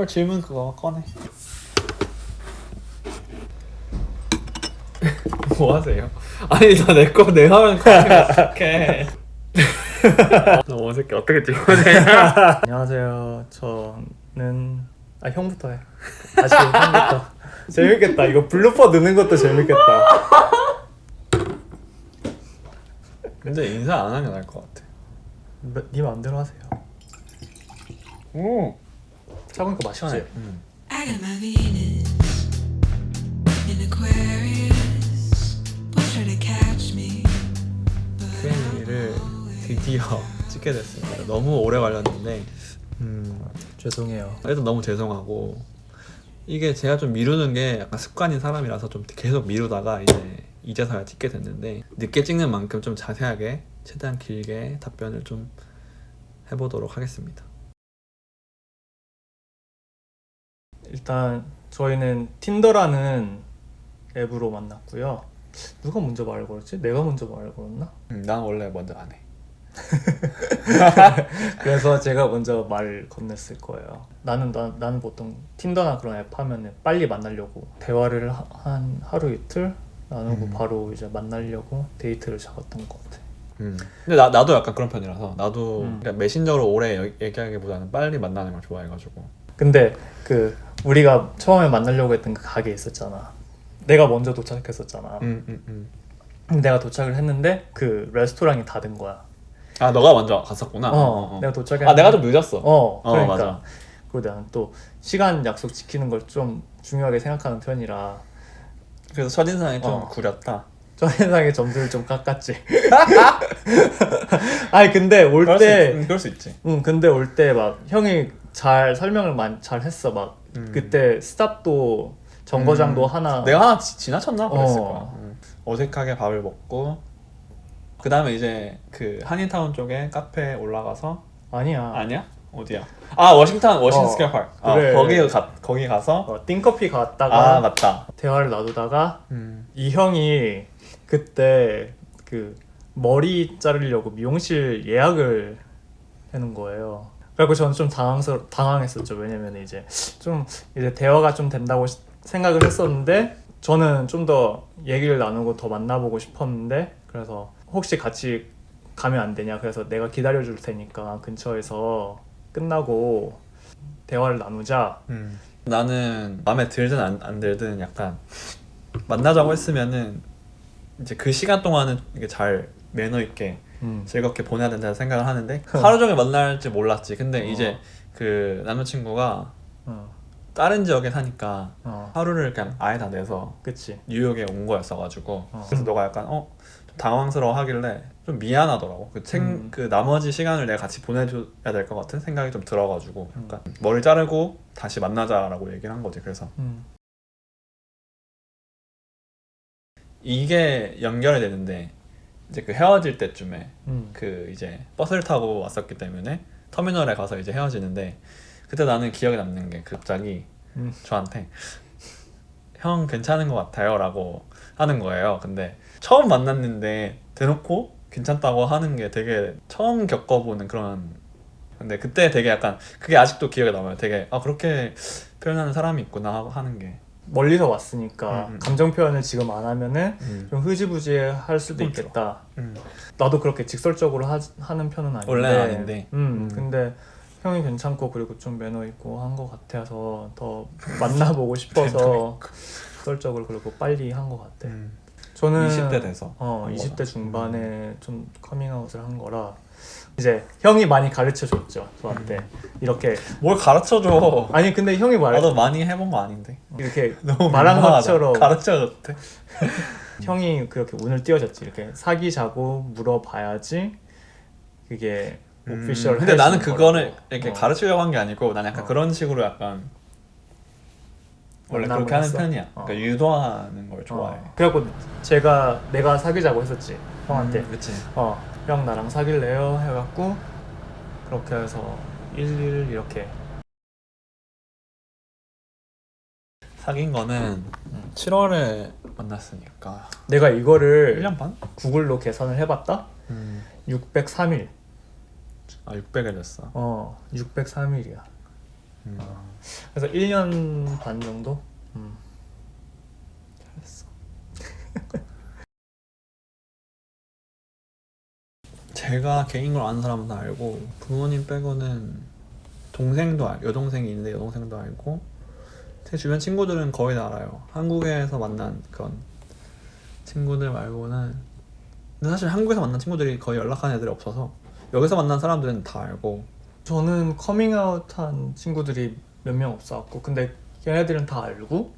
질문 그거 꺼내. 뭐 하세요? 아니 나 내 거 내 화면 꺼내면 어떡해. 너무 어색해. 어떻게 찍어내냐? 안녕하세요. 저는 형부터 해. 다시 형부터. 재밌겠다. 이거 블루퍼 넣는 것도 재밌겠다. 근데 인사 안 하는 게 나을 것 같아. 네 마음대로 하세요. 오. 차가우니까 맛있지? I got my Venus in Aquarius. Won't try to catch me. Q&A를 드디어 찍게 됐습니다. 너무 오래 걸렸는데 죄송해요. 일단 너무 죄송하고 이게 제가 좀 미루는 게 약간 습관인 사람이라서 좀 계속 미루다가 이제서야 찍게 됐는데 늦게 찍는 만큼 좀 자세하게 최대한 길게 답변을 좀 해보도록 하겠습니다. 일단 저희는 틴더라는 앱으로 만났고요. 누가 먼저 말을 걸었지? 내가 먼저 말을 걸었나? 난 원래 먼저 안 해. 그래서 제가 먼저 말을 건넸을 거예요. 나는 보통 틴더나 그런 앱 하면은 빨리 만나려고 대화를 한 하루 이틀 나누고 바로 이제 만나려고 데이트를 잡았던 것 같아. 근데 나도 약간 그런 편이라서 나도 그러니까 메신저로 오래 얘기하기보다는 빨리 만나는 걸 좋아해가지고. 근데 그 우리가 처음에 만나려고 했던 그 가게 있었잖아. 내가 먼저 도착했었잖아. 내가 도착을 했는데 그 레스토랑이 닫은 거야. 아 너가 먼저 갔었구나. 내가 도착했는데 아 내가 좀 늦었어. 그러니까. 맞아. 그리고 나는 또 시간 약속 지키는 걸 좀 중요하게 생각하는 편이라 그래서 첫인상이 좀 구렸다. 저 세상에 점수를 좀 깎았지. 아니 근데 올 때 그럴 수 있지. 근데 올 때 막 형이 잘 설명을 잘 했어. 막 그때 스탑도 정거장도 하나 내가 하나 지나쳤나 그랬을 거야. 어색하게 밥을 먹고 그 다음에 이제 그 한인타운 쪽에 카페에 올라가서 아니야? 어디야? 아 워싱턴 스퀘어 파크. 그래. 거기 가서 띵커피 갔다가 맞다. 대화를 나누다가 이 형이 그때 그 머리 자르려고 미용실 예약을 해놓은 거예요. 그래서 저는 좀 당황했었죠. 왜냐면 이제 대화가 좀 된다고 생각을 했었는데 저는 좀 더 얘기를 나누고 더 만나보고 싶었는데 그래서 혹시 같이 가면 안 되냐. 그래서 내가 기다려줄 테니까 근처에서 끝나고 대화를 나누자. 나는 마음에 들든 안 들든 약간 만나자고 했으면은 이제 그 시간 동안은 이게 잘 매너 있게 즐겁게 보내야 된다는 생각을 하는데 하루 종일 만날지 몰랐지. 근데 이제 그 남자친구가 다른 지역에 사니까 하루를 그냥 아예 다 내서 그치. 뉴욕에 온 거였어가지고 그래서 너가 약간 좀 당황스러워 하길래 좀 미안하더라고. 그 나머지 시간을 내가 같이 보내줘야 될 것 같은 생각이 좀 들어가지고 약간 머리 자르고 다시 만나자라고 얘기를 한 거지. 그래서 이게 연결이 되는데 이제 그 헤어질 때쯤에 그 이제 버스를 타고 왔었기 때문에 터미널에 가서 이제 헤어지는데 그때 나는 기억에 남는 게 갑자기 저한테 형 괜찮은 것 같아요 라고 하는 거예요. 근데 처음 만났는데 대놓고 괜찮다고 하는 게 되게 처음 겪어보는 그런. 근데 그때 되게 약간 그게 아직도 기억에 남아요. 되게 그렇게 표현하는 사람이 있구나 하고 하는 게. 멀리서 왔으니까 감정 표현을 지금 안 하면은 좀 흐지부지할 수도 있겠다. 나도 그렇게 직설적으로 하는 편은 아닌데 원래는 아닌데. 근데 형이 괜찮고 그리고 좀 매너 있고 한 것 같아서 더 만나보고 싶어서 직설적으로 그리고 빨리 한 것 같아. 저는 20대 돼서 20대 중반에 좀 커밍아웃을 한 거라 이제 형이 많이 가르쳐 줬죠 저한테. 이렇게 뭘 가르쳐줘. 아니 근데 형이 나도 많이 해본 거 아닌데 이렇게 너무 말한 민망하다. 것처럼 가르쳐줬대. 형이 그렇게 운을 띄워줬지. 이렇게 사귀자고 물어봐야지 그게 오피셜. 근데 나는 그거를 이렇게 가르치려고 한 게 아니고 난 약간 그런 식으로 약간 원래 그렇게 하는 편이야. 그러니까 유도하는 걸 좋아해. 그래갖고 내가 사귀자고 했었지 형한테. 그치. 형 나랑 사귈래요? 해갖고 그렇게 해서 1일 이렇게 사귄 거는 7월에 만났으니까 내가 이거를 1년 반? 구글로 계산을 해봤다. 603일. 600일 됐어. 603일이야. 그래서 1년 반 정도. 잘했어. 제가 개인걸 아는 사람은 다 알고 부모님 빼고는 여동생이 있는데 여동생도 알고 제 주변 친구들은 거의 다 알아요. 한국에서 만난 그런 친구들 말고는 근데 사실 한국에서 만난 친구들이 거의 연락하는 애들이 없어서 여기서 만난 사람들은 다 알고 저는 커밍아웃한 친구들이 몇 명 없어갖고 근데 걔네들은 다 알고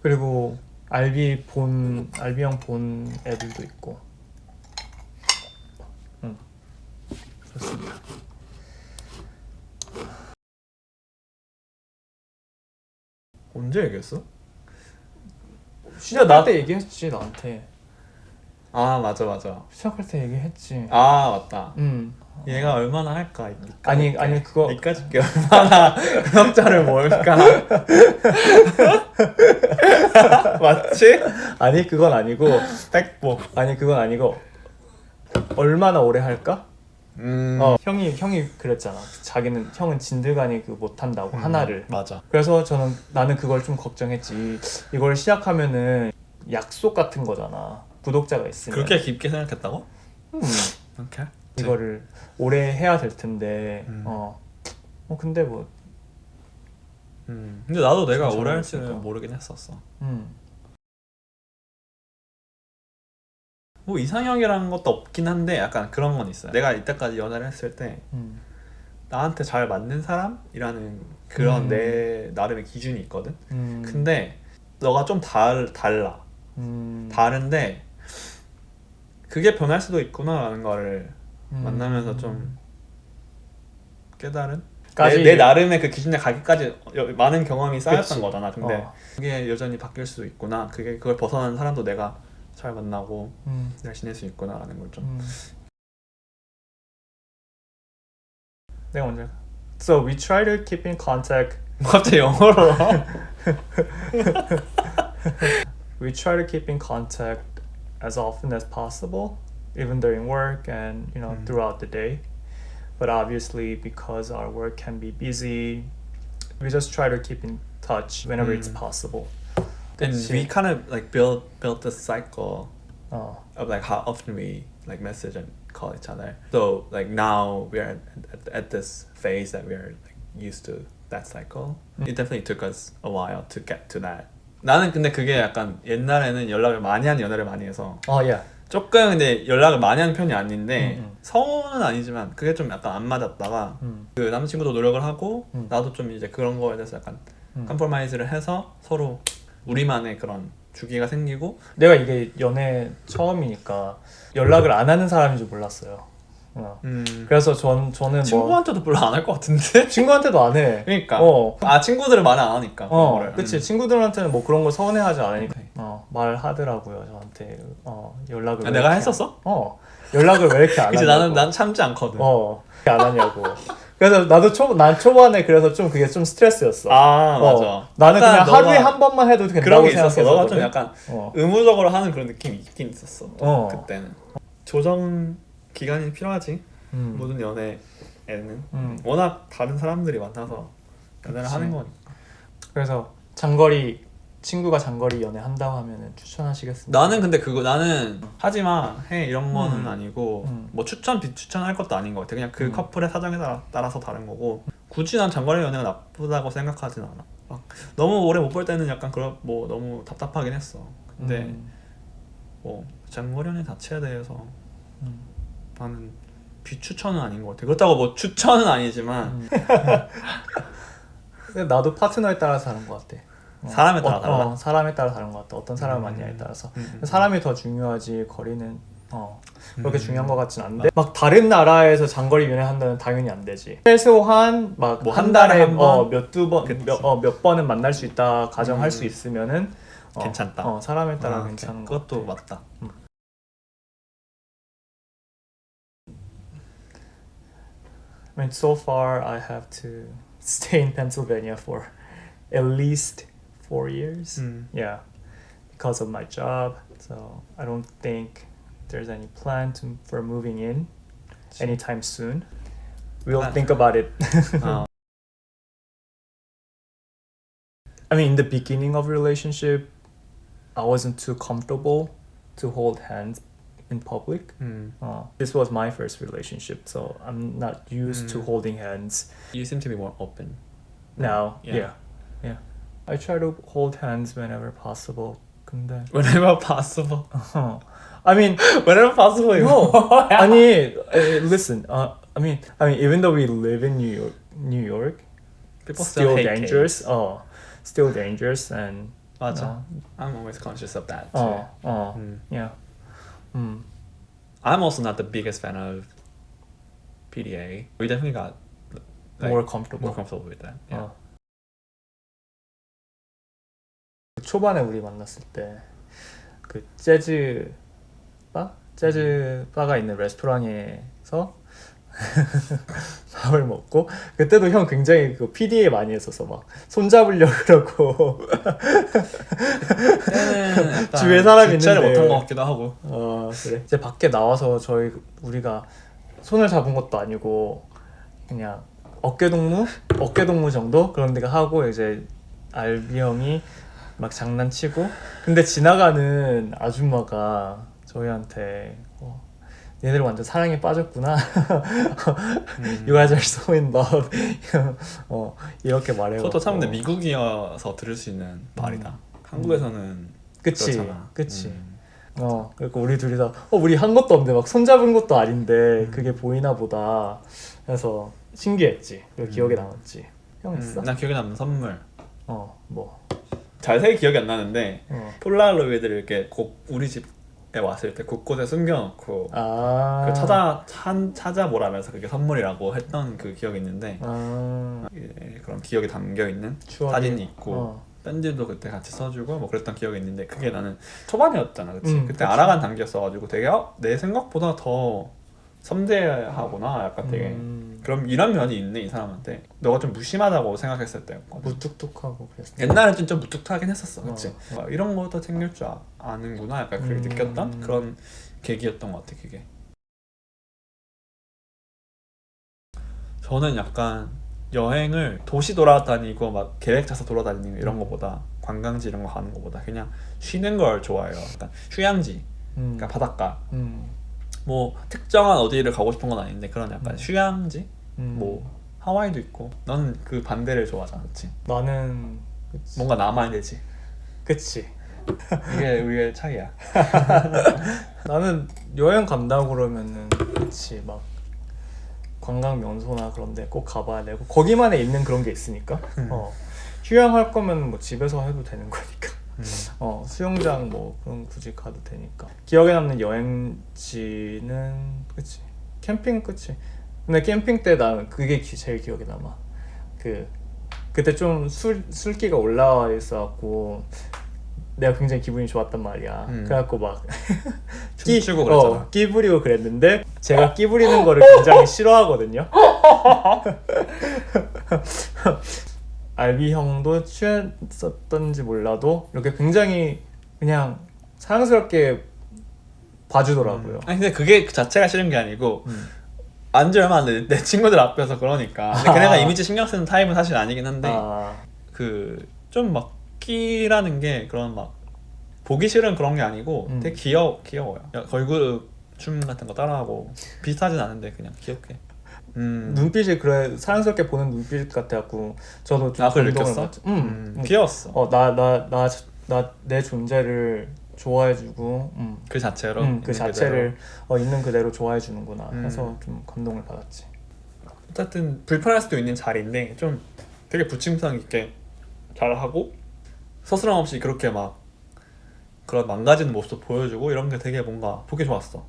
그리고 알비형 본 애들도 있고. 그렇습니다. 언제 얘기했어? 시작할 때 얘기했지 나한테. 아 맞아 시작할 때 얘기했지. 아 맞다 음. 얘가 얼마나 할까 아니 그거 니까짓게 얼마나 구독자를 모을까 맞지? 아니 그건 아니고 백보 아니 그건 아니고 얼마나 오래 할까? 형이 그랬잖아. 형은 진드간이 그 못한다고 하나를. 맞아 그래서 나는 그걸 좀 걱정했지. 이걸 시작하면은 약속 같은 거잖아. 구독자가 있으면. 그렇게 깊게 생각했다고? 오케이 이거를 오래 해야 될 텐데. 근데 뭐. 근데 나도 내가 진짜 오래 할지는 어렵으니까. 모르긴 했었어. 음. 뭐 이상형이라는 것도 없긴 한데 약간 그런 건 있어요. 내가 이때까지 연애를 했을 때 나한테 잘 맞는 사람이라는 그런 내 나름의 기준이 있거든. 근데 너가 좀 달라. 다른데 그게 변할 수도 있구나라는 거를 만나면서 좀 깨달은? 내 나름의 그 기준에 가기까지 많은 경험이 쌓였던 그치. 거잖아. 근데 그게 여전히 바뀔 수도 있구나. 그걸 벗어나는 사람도 내가 잘 만나고 잘 지낼 수 있구나라는 걸 좀. 내가 먼저 할까? So we try to keep in contact. 갑자기 영어로. We try to keep in contact as often as possible, even during work and throughout the day. But obviously, because our work can be busy, we just try to keep in touch whenever it's possible. And we kind of like built this cycle 어. of like how often we like message and call each other. So like now we're at this phase that we're like used to that cycle. It definitely took us a while to get to that. 나는 근데 그게 약간 옛날에는 연락을 많이 하는 연애를 많이 해서 yeah. 조금 근데 연락을 많이 하는 편이 아닌데 성우는 아니지만 그게 좀 약간 안 맞았다가 그 남자친구도 노력을 하고 나도 좀 이제 그런 거에 대해서 약간 컴프로마이즈를 해서 서로 우리만의 그런 주기가 생기고 내가 이게 연애 처음이니까 연락을 안 하는 사람인 줄 몰랐어요. 그래서 저는 친구한테도 별로 안 할 것 같은데? 친구한테도 안 해. 그러니까 친구들은 말을 안 하니까 그치. 친구들한테는 뭐 그런 걸 서운해하지 않으니까 말하더라고요 저한테. 연락을 왜 내가 이렇게 했었어? 연락을 왜 이렇게 안 그치 하냐고. 난 참지 않거든. 왜 안 하냐고. 그래서 난 초반에 그래서 좀 그게 좀 스트레스였어. 맞아. 나는 그냥 하루에 한 번만 해도 된다고 그런 게 있었어. 생각했었거든. 너가 좀 약간 의무적으로 하는 그런 느낌이 있긴 있었어. 그때는 조정 기간이 필요하지. 모든 연애에는 워낙 다른 사람들이 만나서 연애를 하는 거니까. 그래서 친구가 장거리 연애 한다고 하면은 추천하시겠습니까? 나는 근데 나는 하지마 해 이런 거는 아니고 뭐 비추천할 것도 아닌 것 같아. 그냥 그 커플의 사정에 따라서 다른 거고 굳이 난 장거리 연애가 나쁘다고 생각하진 않아. 막 너무 오래 못 볼 때는 약간 뭐 너무 답답하긴 했어. 근데 뭐 장거리 연애 자체에 대해서 나는 비추천은 아닌 것 같아. 그렇다고 뭐 추천은 아니지만 근데 나도 파트너에 따라서 다른 것 같아. 사람에 따라 달라? 사람에 따라 다른 것 같아. 어떤 사람을 만나냐에 따라서. 사람이 더 중요하지 거리는 그렇게 중요한 것 같진 않은데 막 다른 나라에서 장거리 연애한다는 당연히 안 되지. 최소한 막 뭐 한 달에 한 번? 몇 번은 만날 수 있다 가정할 수 있으면은 괜찮다. 사람에 따라 괜찮은 것 그것도 같아. 맞다. I mean, so far I have to stay in Pennsylvania for at least 4 years. Yeah, because of my job. So I don't think there's any plan for moving in anytime soon. We'll think about it. I mean, in the beginning of relationship, I wasn't too comfortable to hold hands in public. This was my first relationship, so I'm not used to holding hands. You seem to be more open. Now, Yeah. yeah. I try to hold hands whenever possible. 근데 Whenever possible. I mean, Whenever possible. no. 아니, listen. I mean, even though we live in New York, People still hate dangerous. gays. Still dangerous and. 맞아. I'm always conscious of that too. Yeah. I'm also not the biggest fan of PDA. We definitely got like, more comfortable. more comfortable with that. Yeah. 초반에 우리 만났을 때 그 재즈 바가 있는 레스토랑에서 밥을 먹고 그때도 형 굉장히 그 PDA 많이 했어서 막 손잡으려고 그러고 그때는 약간 주위에 사람이 주체를 있는데. 못한 것 같기도 하고. 그래. 이제 밖에 나와서 우리가 손을 잡은 것도 아니고 그냥 어깨 동무 정도 그런 데가 하고 이제 알비 형이 막 장난치고 근데 지나가는 아줌마가 저희한테 얘네들 완전 사랑에 빠졌구나. You guys are so in love. 이렇게 말해요. 그것도 참 근데 미국이어서 들을 수 있는 말이다. 한국에서는 그치. 그렇잖아. 그치. 그리고 우리 둘이서 우리 한 것도 없는데 막 손잡은 것도 아닌데 그게 보이나 보다. 그래서 신기했지. 그리고 기억에 남았지. 형 했어? 난 기억에 남는 선물. 뭐. 자세히 기억이 안 나는데 폴라로이드를 이렇게 우리 집에 왔을 때 곳곳에 숨겨놓고 그 찾아보라면서 그게 선물이라고 했던 그 기억이 있는데 그런 기억이 담겨있는 사진이 있고 편지도 그때 같이 써주고 뭐 그랬던 기억이 있는데 그게 나는 초반이었잖아. 그치? 그때 알아간 단계였어가지고 되게 내 생각보다 더 섬세하구나 약간 되게 그럼 이런 면이 있네 이 사람한테. 너가 좀 무심하다고 생각했을 때였거든. 무뚝뚝하고 그랬어. 옛날엔 좀 무뚝뚝하긴 했었어. 그치? 이런 것도 챙길 줄 아는구나 약간 그렇게 느꼈던 그런 계기였던 것 같아 그게. 저는 약간 여행을 도시 돌아다니고 막 계획 짜서 돌아다니는 이런 거보다 관광지 이런 거 가는 거보다 그냥 쉬는 걸 좋아해요. 약간 휴양지, 그러니까 바닷가. 뭐 특정한 어디를 가고 싶은 건 아닌데 그런 약간 휴양지, 뭐 하와이도 있고. 너는 그 반대를 좋아하잖아, 그렇지? 나는 뭔가 남아야 되지. 그치. 이게 우리의 차이야. 나는 여행 간다고 그러면은 그치 막 관광 명소나 그런데 꼭 가봐야 되고 거기만에 있는 그런 게 있으니까. 휴양할 거면 뭐 집에서 해도 되는 거니까. 수영장 뭐 그런 굳이 가도 되니까. 기억에 남는 여행지는 그치 캠핑. 그치. 근데 캠핑 때 나는 그게 제일 기억에 남아. 그때 좀 술기가 올라와 있어갖고 내가 굉장히 기분이 좋았단 말이야. 그래갖고 막 춤추고 그랬잖아. 끼 부리고 그랬는데 제가 끼 부리는 거를 굉장히 싫어하거든요. 알비 형도 취했었던지 몰라도 이렇게 굉장히 그냥 사랑스럽게 봐주더라고요. 아니 근데 그게 그 자체가 싫은 게 아니고 안지 얼마 안 돼. 내 친구들 앞에서 그러니까. 근데 걔네가 이미지 신경 쓰는 타입은 사실 아니긴 한데 그 좀 막 끼라는 게 그런 막 보기 싫은 그런 게 아니고 되게 귀여워요. 걸그룹 춤 같은 거 따라하고 비슷하진 않은데 그냥 귀엽게. 눈빛이 그래 사랑스럽게 보는 눈빛 같아갖고 저도 좀 그걸 감동을 느꼈어? 받죠. 귀여웠어. 내 존재를 좋아해주고 그 자체로 그 자체를 있는 그대로 좋아해주는구나 해서 좀 감동을 받았지. 어쨌든 불편할 수도 있는 자리인데 좀 되게 부침성 있게 잘하고 서스럼 없이 그렇게 막 그런 망가지는 모습도 보여주고 이런 게 되게 뭔가 보기 좋았어.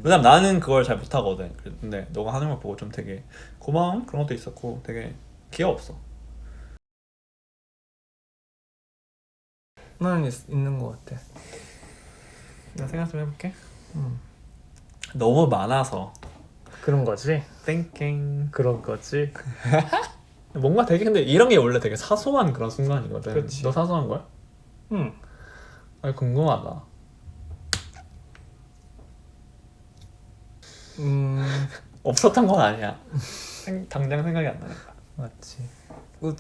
왜냐면 나는 그걸 잘 못하거든. 근데 너가 하는 걸 보고 좀 되게 고마운 그런 것도 있었고 되게 귀여웠어. 나는 있는 것 같아. 내가 생각 좀 해볼게. 너무 많아서 그런 거지? 땡땡. 그런 거지? 뭔가 되게 근데 이런 게 원래 되게 사소한 그런 순간이거든. 그치. 너 사소한 거야? 아니 궁금하다. 없었던 건 아니야. 당장 생각이 안 나니까. 맞지.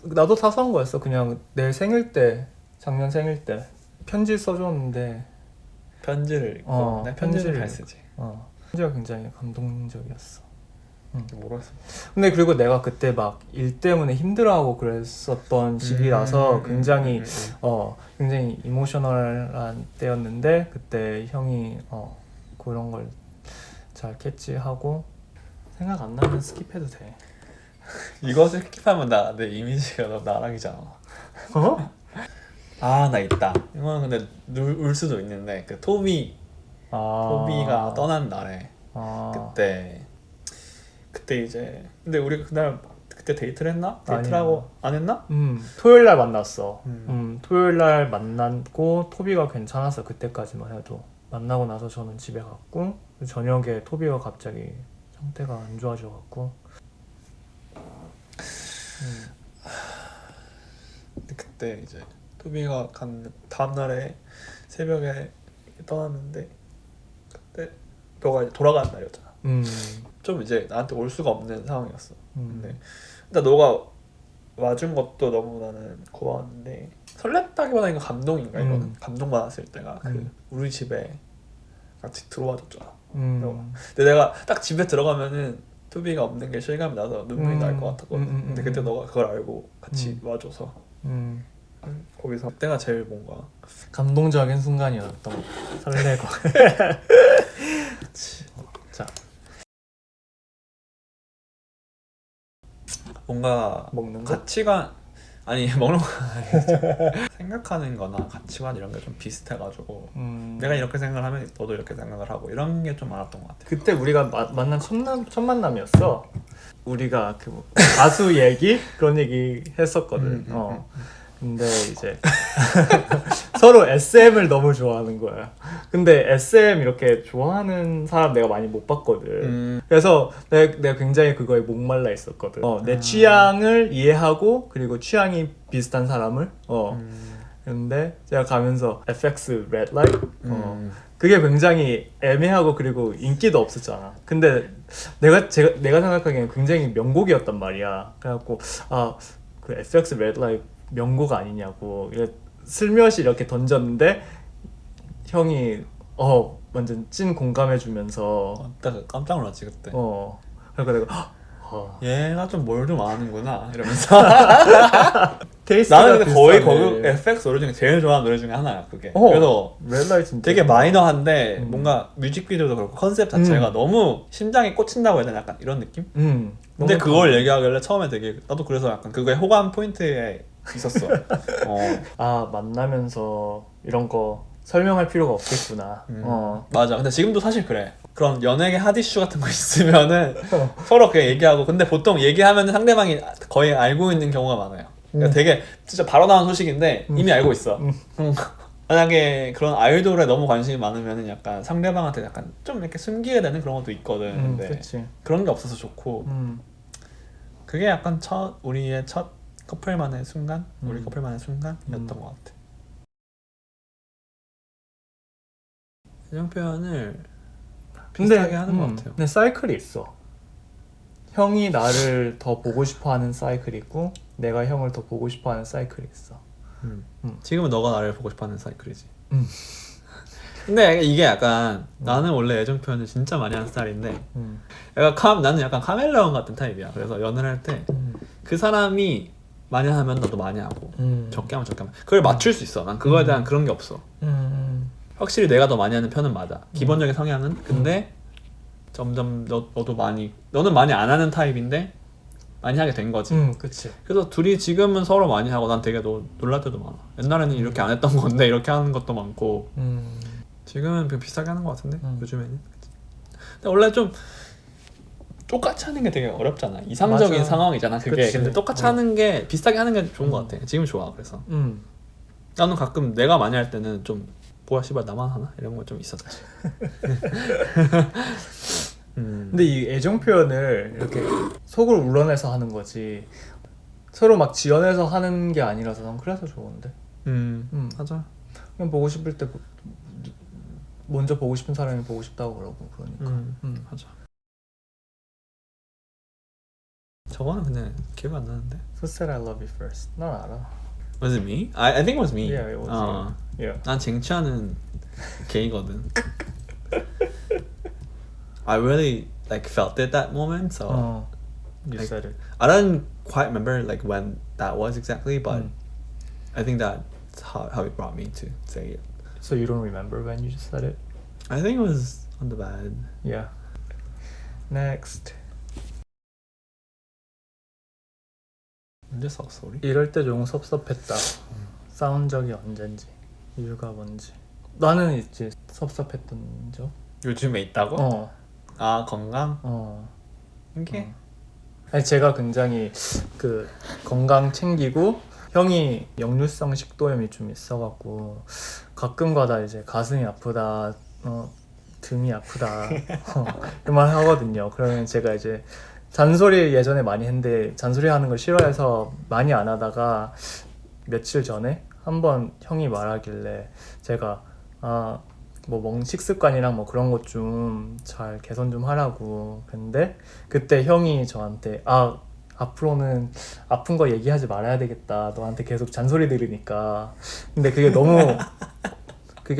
나도 사소한 거였어. 그냥 내 생일 때, 작년 생일 때 편지 써줬는데 편지를 읽고 내 편지를 잘 쓰지. 편지가 굉장히 감동적이었어. 모르겠어. 근데 그리고 내가 그때 막 일 때문에 힘들어하고 그랬었던 시기라서 굉장히 굉장히 이모셔널한 때였는데 그때 형이 그런 걸 잘 캐치하고 생각 안 나면 스킵해도 돼. 이것을 스킵하면 내 이미지가 너무 나락이잖아. 아, 나 있다. 이거는 근데 울 수도 있는데 그 토비가 떠난 날에 그때 이제 근데 우리 그때 데이트를 했나? 데이트를 하고 안 했나? 토요일 날 만났어. 토요일 날 만났고 토비가 괜찮았어. 그때까지만 해도. 만나고 나서 저는 집에 갔고 저녁에 토비가 갑자기 상태가 안 좋아져갖고 그때 이제 토비가 간 다음 날에 새벽에 떠났는데 그때 너가 이제 돌아가는 날이었잖아. 좀 이제 나한테 올 수가 없는 상황이었어. 근데 일단 너가 와준 것도 너무 나는 고마웠는데 설렜다기보다 이거 감동인가 이거는 감동받았을 때가 그 우리 집에 같이 들어와줬잖아. 근데 내가 딱 집에 들어가면은 토비가 없는 게 실감이 나서 눈물이 날 것 같았거든. 근데 그때 너가 그걸 알고 같이 와줘서 거기서 그때가 제일 뭔가 감동적인 순간이었던 설레고. 자, 뭔가 먹는 거? 가치관 아니 먹는 거 생각하는 거나 가치관 이런 게 좀 비슷해가지고 내가 이렇게 생각을 하면 너도 이렇게 생각을 하고 이런 게 좀 많았던 것 같아. 그때 우리가 만난 첫 만남이었어. 우리가 그 가수 얘기 그런 얘기 했었거든. 근데 이제 서로 SM을 너무 좋아하는 거야. 근데 SM 이렇게 좋아하는 사람 내가 많이 못 봤거든. 그래서 내가 굉장히 그거에 목말라 있었거든. 내 취향을 이해하고 그리고 취향이 비슷한 사람을 근데 제가 가면서 FX Red Light 그게 굉장히 애매하고 그리고 인기도 없었잖아. 근데 내가 생각하기에는 굉장히 명곡이었단 말이야. 그래갖고 그 FX Red Light 명곡 아니냐고 슬며시 이렇게 던졌는데 형이 완전 찐 공감해주면서 딱 깜짝 놀랐지 그때. 그러니까 내가 얘가 좀 뭘 좀 아는구나 이러면서. 테이스트가 나는 근데 거의 비슷하네. FX 노래 중에 제일 좋아하는 노래 중에 하나야 그게. 그래서 redlight 진짜 되게 마이너한데 뭔가 뮤직비디오도 그렇고 컨셉 자체가 너무 심장이 꽂힌다고 해야 되나 약간 이런 느낌? 근데 그걸 얘기하길래 처음에 되게 나도 그래서 약간 그거에 호감 포인트에 있었어. 만나면서 이런 거 설명할 필요가 없겠구나. 맞아. 근데 지금도 사실 그래. 그런 연예계 핫이슈 같은 거 있으면은 서로 그냥 얘기하고 근데 보통 얘기하면 상대방이 거의 알고 있는 경우가 많아요. 그러니까 되게 진짜 바로 나온 소식인데 이미 알고 있어. 만약에 그런 아이돌에 너무 관심이 많으면은 약간 상대방한테 약간 좀 이렇게 숨기게 되는 그런 것도 있거든. 근데 그치. 그런 게 없어서 좋고 그게 약간 우리의 첫 커플만의 순간, 우리 커플만의 순간이었던 것 같아. 애정 표현을 비슷하게 하는 것 같아요. 근데 사이클이 있어. 형이 나를 더 보고 싶어하는 사이클이 있고 내가 형을 더 보고 싶어하는 사이클이 있어. 지금은 너가 나를 보고 싶어하는 사이클이지. 근데 이게 약간 나는 원래 애정 표현을 진짜 많이 하는 스타일인데 나는 약간 카멜레온 같은 타입이야. 그래서 연애를 할 때 그 사람이 많이 하면 나도 많이 하고 적게 하면 적게 하면 그걸 맞출 수 있어. 난 그거에 대한 그런 게 없어. 확실히 내가 더 많이 하는 편은 맞아. 기본적인 성향은. 근데 점점 너도 너는 많이 안 하는 타입인데 많이 하게 된 거지. 그치. 그래서 둘이 지금은 서로 많이 하고 난 되게 놀랄 때도 많아. 옛날에는 이렇게 안 했던 건데 이렇게 하는 것도 많고 지금은 비슷하게 하는 것 같은데 요즘에는. 근데 원래 좀 똑같이 하는 게 되게 어렵잖아. 이상적인 맞아. 상황이잖아 그게. 그치. 근데 똑같이 하는 게 비슷하게 하는 게 좋은 것 같아. 지금 좋아. 그래서 나는 가끔 내가 많이 할 때는 좀 뭐야 씨발 나만 하나? 이런 거 좀 있었지. 근데 이 애정 표현을 이렇게 속을 우러내서 하는 거지 서로 막 지어내서 하는 게 아니라서 난 그래서 좋은데. 맞아. 그냥 보고 싶을 때 먼저 보고 싶은 사람이 보고 싶다고 그러고 그러니까. 맞아. 저거는 근데 기억 안 나는데. Who said I love you first? 난 알아. Was it me? I think it was me. Yeah, it was you. Yeah. 난 쟁취하는 개이거든. I really like felt it that moment. So You like, said it. I don't quite remember like when that was exactly, but I think that's how it brought me to say it. So you don't remember when you just said it? I think it was on the bed. Yeah. Next. 언제 싸웠어 우리? 이럴 때 좀 섭섭했다. 싸운 적이 언젠지. 이유가 뭔지. 나는 이제 섭섭했던 적? 요즘에 있다고? 아 건강? 이게? 아니 제가 굉장히 그 건강 챙기고 형이 역류성 식도염이 좀 있어갖고 가끔가다 이제 가슴이 아프다, 등이 아프다 이런 말 하거든요. 그러면 제가 이제 잔소리 예전에 많이 했는데 잔소리 하는 걸 싫어해서 많이 안 하다가 며칠 전에 한번 형이 말하길래 제가 뭐 식습관이랑 뭐 그런 것 좀 잘 개선 좀 하라고. 근데 그때 형이 저한테 앞으로는 아픈 거 얘기하지 말아야 되겠다. 너한테 계속 잔소리 들으니까. 근데 그게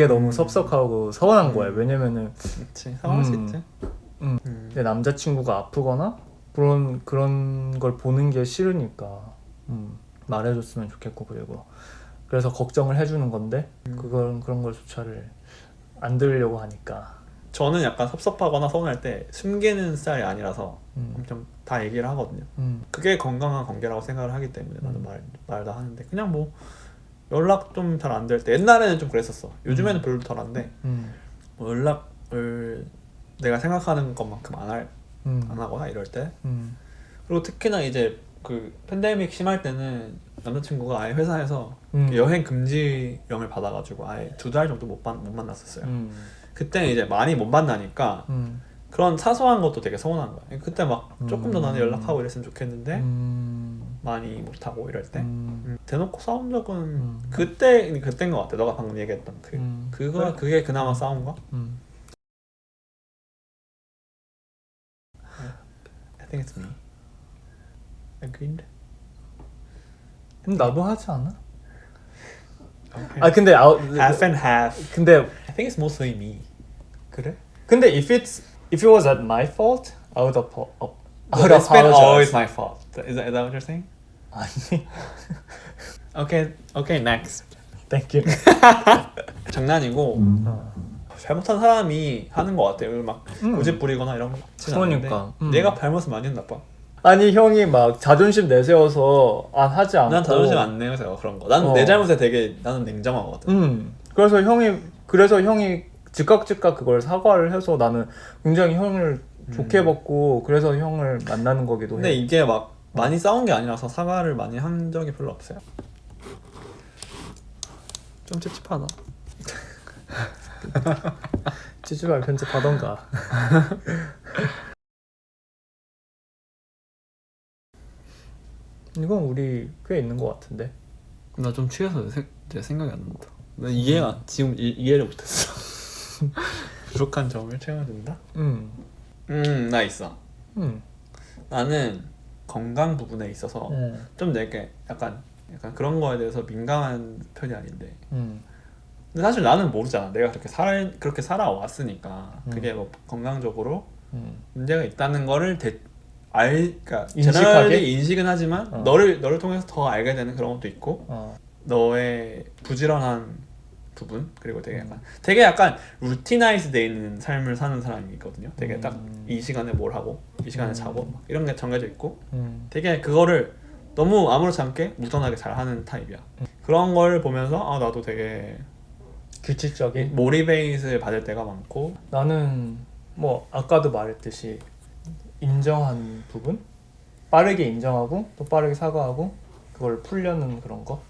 너무 섭섭하고 서운한 거예요. 왜냐면은 그치 상할 수 있지. 내 남자친구가 아프거나 그런 걸 보는 게 싫으니까 말해줬으면 좋겠고, 그래서 걱정을 해주는 건데 그런 걸조차를 안 들으려고 하니까. 저는 약간 섭섭하거나 서운할 때 숨기는 스타일이 아니라서 엄청 다 얘기를 하거든요. 그게 건강한 관계라고 생각을 하기 때문에 나는 말도 하는데, 그냥 뭐 연락 좀 잘 안 될 때, 옛날에는 좀 그랬었어. 요즘에는 별로 덜한데 뭐 연락을 내가 생각하는 것만큼 안 하거나 이럴 때. 그리고 특히나 이제 그 팬데믹 심할 때는 남자친구가 아예 회사에서 여행 금지령을 받아가지고 아예 2달 정도 못 만났었어요. 그때는 이제 많이 못 만나니까 그런 사소한 것도 되게 서운한 거야. 그때 막 조금 더 나는 연락하고 이랬으면 좋겠는데 많이 못하고 이럴 때 대놓고 싸운 적은 그때인 것 같아. 너가 방금 얘기했던 그게 그나마 싸운 거? I think it's me. Agreed. 나도 하지 않아? Okay. 근데 half and half. 근데 I think it's mostly me. 그래? 근데 if it was at my fault, I would It's been always my fault. Is that what you're saying? 아니. Okay, next. Thank you. 장난이고 잘못한 사람이 하는 것 같아. 막 고집 부리거나 이런 거 같지는 않은데 그러니까. 내가 잘못을 많이 했나 봐. 아니 형이 막 자존심 내세워서 하지 않고. 난 자존심 안 내세워 그런 거. 나는 내 잘못에 되게 나는 냉정하거든. 그래서 형이 즉각 그걸 사과를 해서 나는 굉장히 형을 좋게 봤고, 그래서 형을 만나는 거기도 해. 근데 이게 막 많이 싸운 게 아니라서 사과를 많이 한 적이 별로 없어요. 좀 찝찝하다. 찌질하게 편집하던가. 이건 우리 꽤 있는 것 같은데. 나 좀 취해서 내 생각이 안 난다. 나 지금 이해를 못했어. 부족한 점을 채워야 된다? 나 있어. 나는 건강 부분에 있어서 좀 내게 약간 그런 거에 대해서 민감한 편이 아닌데. 근데 사실 나는 모르잖아. 내가 그렇게 살아왔으니까 그게 뭐 건강적으로 문제가 있다는 거를 그러니까 제너럴리 인식은 하지만 너를 통해서 더 알게 되는 그런 것도 있고 너의 부지런한 부분, 그리고 되게 약간 루티나이즈 돼 있는 삶을 사는 사람이 있거든요. 되게 딱 이 시간에 뭘 하고 이 시간에 자고 막 이런 게 정해져 있고 되게 그거를 너무 아무렇지 않게 무던하게 잘 하는 타입이야. 그런 걸 보면서 나도 되게 규칙적인 모티베이트를 받을 때가 많고. 나는 뭐 아까도 말했듯이 인정한 부분, 빠르게 인정하고 또 빠르게 사과하고 그걸 풀려는 그런 거.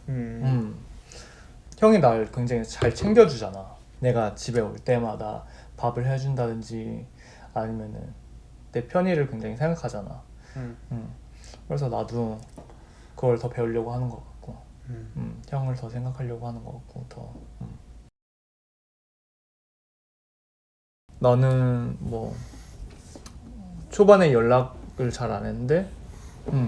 형이 날 굉장히 잘 챙겨주잖아. 내가 집에 올 때마다 밥을 해준다든지 아니면은 내 편의를 굉장히 생각하잖아. 그래서 나도 그걸 더 배우려고 하는 것 같고, 형을 더 생각하려고 하는 것 같고 더. 나는 뭐 초반에 연락을 잘 안 했는데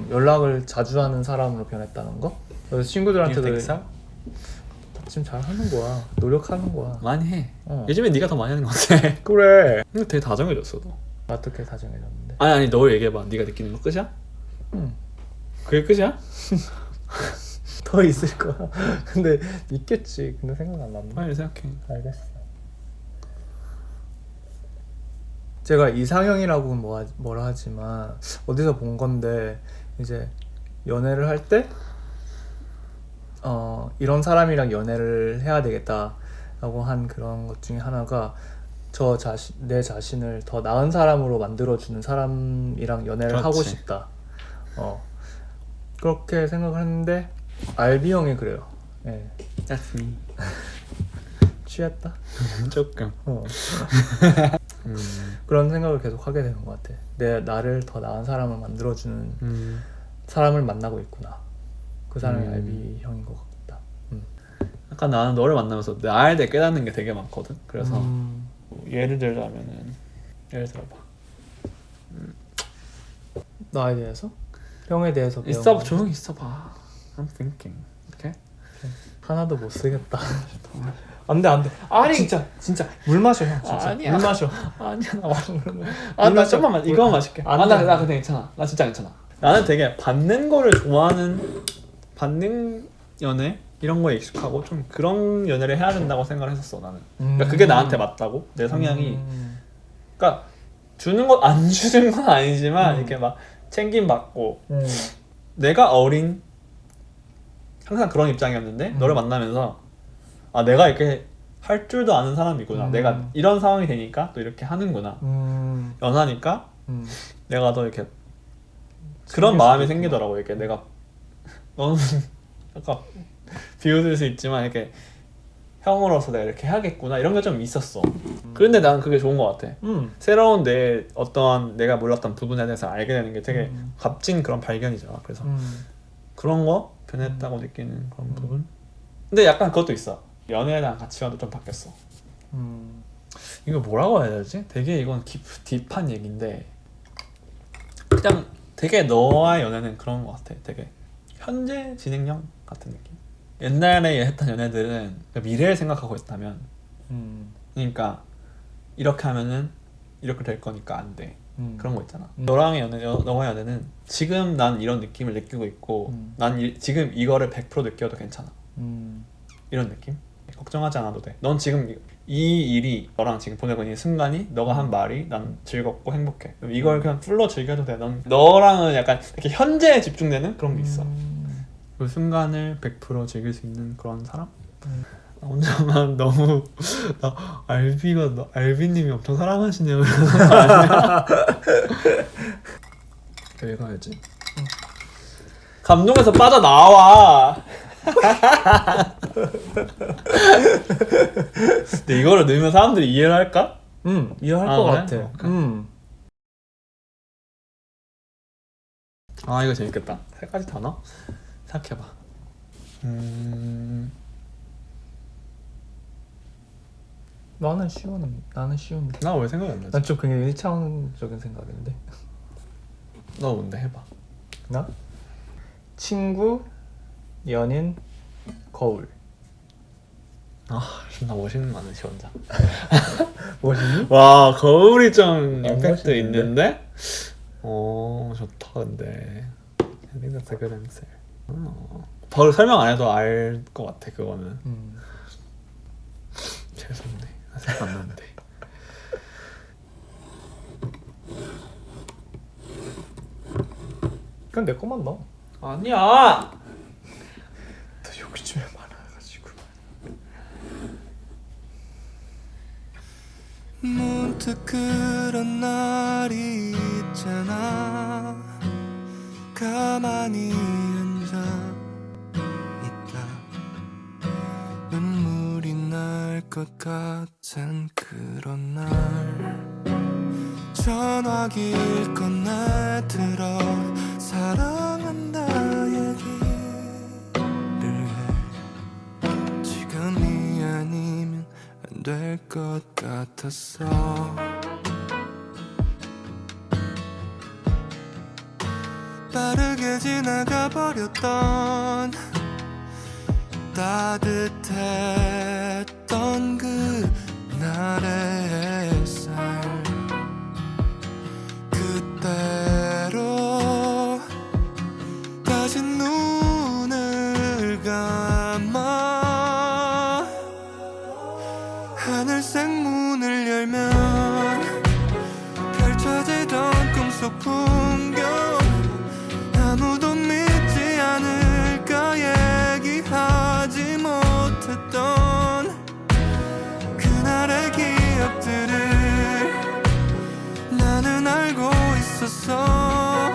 연락을 자주 하는 사람으로 변했다는 거. 그래서 친구들한테도 덱사? 지금 잘 하는 거야. 노력하는 거야. 많이 해. 어. 요즘에 네가 더 많이 하는 것 같아. 그래. 근데 되게 다정해졌어 너. 어떻게 다정해졌는데? 아니 너 얘기해봐. 네가 느끼는 거 끝이야? 응. 그게 끝이야? 더 있을 거야. 근데 있겠지. 근데 생각 안 난다. 빨리 생각해. 알겠어. 제가 이상형이라고 뭐라 하지만 어디서 본 건데 이제 연애를 할 때 이런 사람이랑 연애를 해야 되겠다라고 한 그런 것 중에 하나가 내 자신을 더 나은 사람으로 만들어주는 사람이랑 연애를 그렇지. 하고 싶다. 그렇게 생각을 했는데 알비 형이 그래요. 예. That's me. 취했다. 조금. 그런 생각을 계속 하게 되는 것 같아. 나를 더 나은 사람을 만들어주는 사람을 만나고 있구나. 그 사람이 알비 형인 것 같다. 약간 나는 너를 만나면서 나에 대해 깨닫는 게 되게 많거든. 그래서 예를 들자면은 예를 들어봐. 나에 대해서? 형에 대해서 배운 있어 거? 조용히 있어봐. I'm thinking. 오케이? 하나도 못 쓰겠다. 안돼. 아니 진짜 물 마셔 형. 진짜. 아니야. 물 마셔. 아니야 나 마셔. 나 좀만 이거만 마실게. 안 돼. 나 근데 괜찮아. 나 진짜 괜찮아. 나는 되게 받는 거를 좋아하는 받는 연애 이런 거에 익숙하고 좀 그런 연애를 해야 된다고 생각을 했었어 나는. 그러니까 그게 나한테 맞다고 내 성향이. 그러니까 주는 것 안 주는 건 아니지만 이렇게 막 챙김 받고 내가 어린 항상 그런 입장이었는데 너를 만나면서 아 내가 이렇게 할 줄도 아는 사람이구나. 내가 이런 상황이 되니까 또 이렇게 하는구나. 연하니까 내가 더 이렇게 그런 마음이 생기더라고. 이렇게 내가 너는 약간 비웃을 수 있지만 이렇게 형으로서 내가 이렇게 해야겠구나 이런 게 좀 있었어. 그런데 난 그게 좋은 것 같아. 새로운 내 어떠한 내가 몰랐던 부분에 대해서 알게 되는 게 되게 값진 그런 발견이잖아. 그래서 그런 거 변했다고 느끼는 그런 부분. 근데 약간 그것도 있어. 연애에 대한 가치관도 좀 바뀌었어. 이거 뭐라고 해야 되지? 되게 이건 딥한 얘기인데 그냥 되게 너와의 연애는 그런 것 같아. 되게 현재 진행형 같은 느낌. 옛날에 했던 연애들은 미래를 생각하고 있다면 그러니까 이렇게 하면은 이렇게 될 거니까 안 돼. 그런 거 있잖아. 너와의 연애는 지금 난 이런 느낌을 느끼고 있고 난 지금 이거를 100% 느껴도 괜찮아. 이런 느낌? 걱정하지 않아도 돼. 넌 지금 이 일이 너랑 지금 보내고 있는 순간이 너가 한 말이 난 즐겁고 행복해. 그럼 이걸 그냥 풀로 즐겨도 돼. 넌 너랑은 약간 이렇게 현재에 집중되는 그런 게 있어. 그 순간을 100% 즐길 수 있는 그런 사람? 나 혼자만 너무 알비님이 엄청 사랑하시네요 이러는 거 아니야? 왜 가야지? 감동에서 빠져나와. 근데 이거를 넣으면 사람들이 이해를 할까? 이해할 것 그래? 같아. 아 이거 재밌겠다. 세 가지 단어? 생각해봐. 나는 쉬운데. 나 왜 생각이 안 나지? 난 좀 굉장히 일차원적인 생각인데. 너 뭔데 해봐. 나? 친구, 연인, 거울. 아 존나 멋있는 말이지 혼자. 멋있니? 와 거울이 좀 임팩트 멋있는데? 있는데? 좋다 근데. I think that's a good answer. 바로 설명 안 해도 알 것 같아 그거는. 재수없네. 생각 안 나는데. 그냥 내 것만 넣어. 아니야. 너 욕심이 많아가지고. 문득 그런 날이 있잖아. 가만히 앉아 있다. 눈물이 날 것 같은 그런 날 전화기를 꺼내 들어 사랑한다 얘기를 해. 지금이 아니면 안 될 것 같았어. 빠른 모르게 지나가 버렸던 따뜻했던 그날의 햇살 그때로 다시 눈을 감아 하늘색 문을 열면 펼쳐지던 꿈속 풍경 아무도 믿지 않을까 얘기하지 못했던 그날의 기억들을 나는 알고 있었어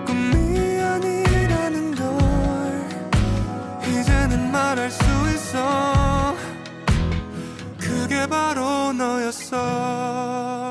꿈이 아니라는 걸 이제는 말할 수 있어 그게 바로 너였어